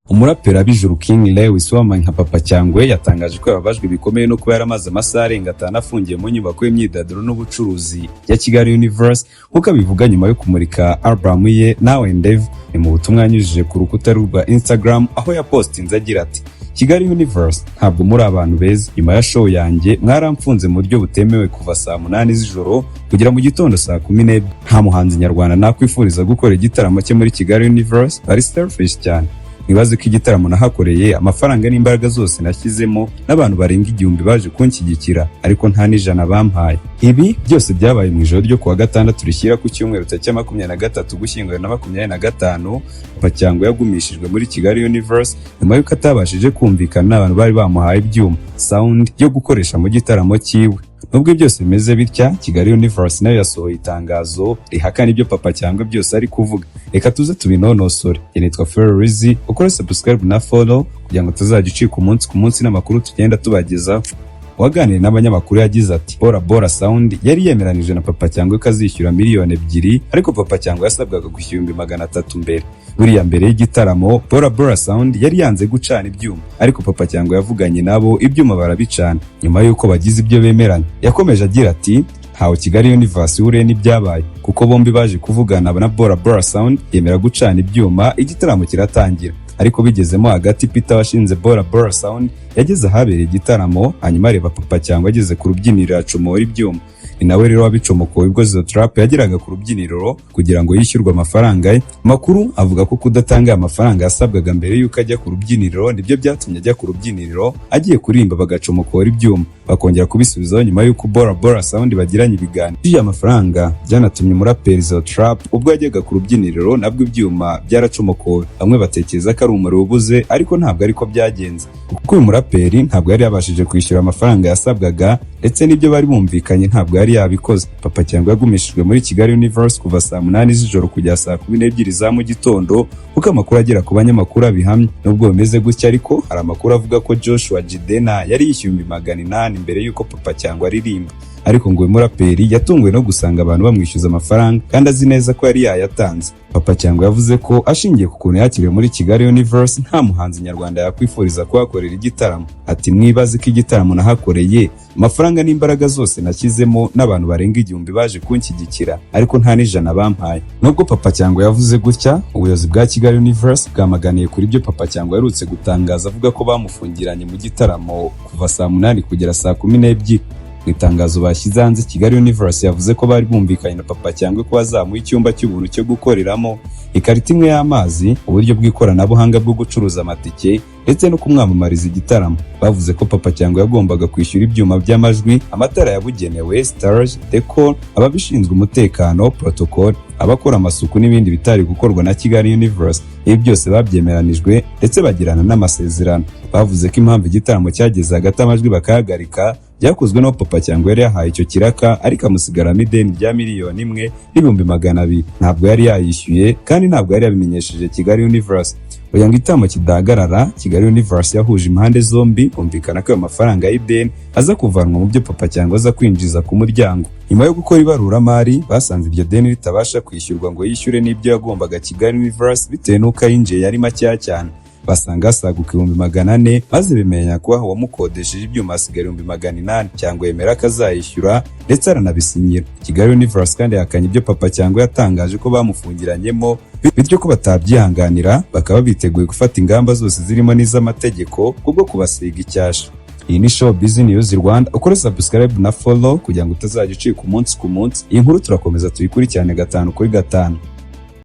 Umuraperi Abijuru King Lewis wamanye nka Papa Cyangwe yatangaje ko yababajwe bikomeye no kuba yaramaze amasaha arenga 5 afungiye mu nyubako y'imyidagaduro n'ubucuruzi ya Kigaliuniverse nk'uko abivuga nyuma yo kumurika album ye Now and Ever. Ni mu butumwa yanyujije ku rukuta rwa Instagram aho yapostinze agira ati Kigaliuniverse, ntabwo muri abantu beza. Nyuma ya show yanjye mwaramfunze mu buryo butemewe kuva saa 8 z'ijoro kugera mu gitondo saa 12. Nta muhanzi nyarwanda nakwifuriza gukora igitaramo cye muri Kigaliuniverse, ari selfish cyane. Nibaze ko igitaramo nahakoreye amafaranga n'imbaraga zose nashyizemo n'abantu barenga 1000 baje kunshyigikira, ariko nta n'ijana bampaye. Ibi byose byabaye mu ijoro ryo kuwa gatandatu rishyira ku cyumweru cya 23 Gushyingo na 2025. Papa Cyangwe yagumishijwe muri Kigaliuniverse nyuma y'uko atabashije kumvikana n'abantu bari bamuhaye ibyuma sound yo gukoresha mu gitaramo cyiwe. Nubwo byose bimeze bitya, Kigaliuniverse nayo yasohoye itangazo rihakana ibyo Papa Cyangwe byose ari kuvuga. Reka tuze tubinonosore. Nitwa Ferrizi, ukore subscribe na follow kugira ngo tuzajya ucika umunsi ku munsi n'amakuru tugenda tubagezaho. Waganiriye n'abanyamakuru yagize ati Bora Sound yari yemeranije na Papa Cyangwe ko azishyura miliyoni 2, ariko Papa Cyangwe yasabwaga kwishyura 300 mbere. Buriya mbere y'igitaramo Bora Sound yari yanze gucana ibyuma, ariko Papa Cyangwe yavuganye nabo ibyuma barabicana. Nyuma y'uko bagize ibyo bemeranya, yakomeje agira ati hawo Kigaliuniverse ure n'ibyabaye kuko bombi baje kuvugana na Bora Sound yemera gucana ibyuma, igitaramo kiratangira. Ariko bigezemo hagati Peter washinze Bora Sound yageze ahabereye igitaramo, hanyuma areba Papa Cyangwe ageze ku rubyiniro acomora ibyuma. Ni nawe rero wabicomokoye ubwo zo trap yageraga ku rubyiniro kugira ngo yishyurwe amafaranga ye. Makuru avuga ko kudatanga amafaranga yasabwaga mbere y'uko ajya ku rubyiniro nibyo byatumye ajya ku rubyiniro agiye kurimba bagacomokora ibyuma, bakongera kubisubizaho nyuma y'uko Bora Sound bagiranye ibiganiro. Iyo amafaranga byanatumye umuraperi zo trap ubwo yajyaga ku rubyiniro nabwo ibyuma byaracomokowe. Bamwe batekereza ko ari umuriro ubuze, ariko ntabwo ariko byagenze kuko uyu muraperi ntabwo yari yabashije kwishyura amafaranga yasabwaga, ndetse n'ibyo bari bumvikanye ntabwo yari yabikoze. Papa Cyangwe yagumishijwe muri Kigaliuniverse kuva saa 8 z'ijoro kugera saa 12 za mu gitondo kuko amakuru agera ku banyamakuru abihamya. Nubwo bimeze gutya, ariko hari amakuru avuga ko Joshua Jidena yari yishyuye 800 mbere y'uko Papa Cyangwe aririmba, ariko ngo uyu muraperi yatunguwe no gusanga abantu bamwishyuza amafaranga kandi azi neza ko yari yayatanze. Papa Cyangwe yavuze ko ashingiye ku kuntu yakiriwe muri Kigaliuniverse nta muhanzi nyarwanda yakwifuriza kuhakorera igitaramo. Ati mwibaze ko igitaramo nahakoreye amafaranga n'imbaraga zose nashyizemo n'abantu barenga 1000 baje kunshyigikira, ariko nta n'ijana bampaye. Nubwo Papa Cyangwe yavuze gutya, ubuyobozi bwa Kigaliuniverse bwamaganiye kuri ibyo Papa Cyangwe yarutse gutangaza avuga ko bamufungiranye mu gitaramo kuva saa 8 kugera saa 12. Itangazo bashyize hanze, Kigaliuniverse yavuze ko bari bumvikanye na Papa Cyangwe ko bazamuha icyumba cy'ubuntu cyo gukoreramo, ikarita imwe y'amazi, uburyo bw'ikoranabuhanga bwo gucuruza amatike, ndetse no kumwamamariza igitaramo. Bavuze ko Papa Cyangwe yagombaga kwishyura ibyuma by'amajwi, amatara yabugenewe, stars, decor, ababishinzwe umutekano, protocol, abakora amasuku n'ibindi bitari gukorwa na Kigaliuniverse. Ibi byose babyemeranijwe ndetse bagirana n'amasezerano. Bavuze ko impamvu igitaramo cyageze hagati amajwi bakahagarika byakozwe no Papa Cyangwe yari yahaye icyo kiraka, ariko amusigaramo ideni rya 1,200,000. Ntabwo yari yayishyuye kandi ntabwo yari yabimenyesheje Kigaliuniverse. Kugira ngo igitaramo kidahagarara, Kigaliuniverse yahuje impande zombi kumvikana ko ayo mafaranga y'ideni aza kuvanwa mu byo Papa Cyangwe aza kwinjiza ku muryango. Nyuma yo gukora ibaruramari, basanze iryo deni ritabasha kwishyurwa ngo yishyure n'ibyo yagombaga Kigaliuniverse bitewe n'uko ayinjiye yari makeya cyane. Basanga asaguka 400, maze bimenya ko uwamukodesheje ibyuma asigara 800. Cyangwa yemera ko azayishyura ndetse aranabisinyira. Kigaliuniverse kandi yakanye ibyo Papa Cyangwe yatangaje ko bamufungiranyemo, bityo ko batabyihanganira bakaba biteguye gufata ingamba zose zirimo n'iz'amategeko kubwo kubasiga icyasha. Iyi ni Show Business News Rwanda, ukore subscribe na follow kugira ngo utazajya ucika umunsi ku munsi. Iyi nkuru turakomeza tuyikurikirane 5 kuri 5.